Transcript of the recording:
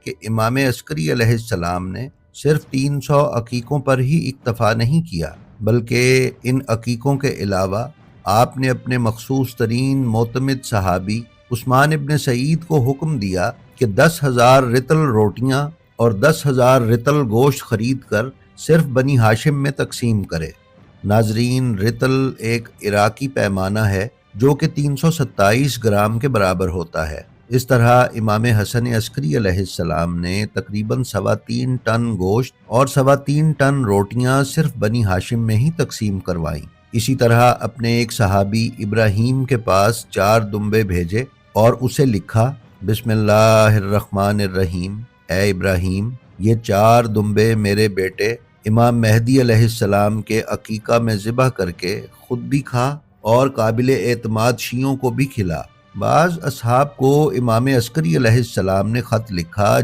کہ امام عسکری علیہ السلام نے صرف 300 عقیقوں پر ہی اکتفا نہیں کیا، بلکہ ان عقیقوں کے علاوہ آپ نے اپنے مخصوص ترین معتمد صحابی عثمان ابن سعید کو حکم دیا کہ 10,000 رطل روٹیاں اور 10,000 رطل گوشت خرید کر صرف بنی ہاشم میں تقسیم کرے۔ ناظرین، رطل ایک عراقی پیمانہ ہے جو کہ 327 گرام کے برابر ہوتا ہے۔ اس طرح امام حسن عسکری علیہ السلام نے تقریباً 3.25 ٹن گوشت اور 3.25 ٹن روٹیاں صرف بنی ہاشم میں ہی تقسیم کروائیں۔ اسی طرح اپنے ایک صحابی ابراہیم کے پاس 4 دمبے بھیجے اور اسے لکھا، بسم اللہ الرحمن الرحیم، اے ابراہیم، یہ 4 دمبے میرے بیٹے امام مہدی علیہ السلام کے عقیقہ میں ذبح کر کے خود بھی کھا اور قابل اعتماد شیعوں کو بھی کھلا۔ بعض اصحاب کو امام عسکری علیہ السلام نے خط لکھا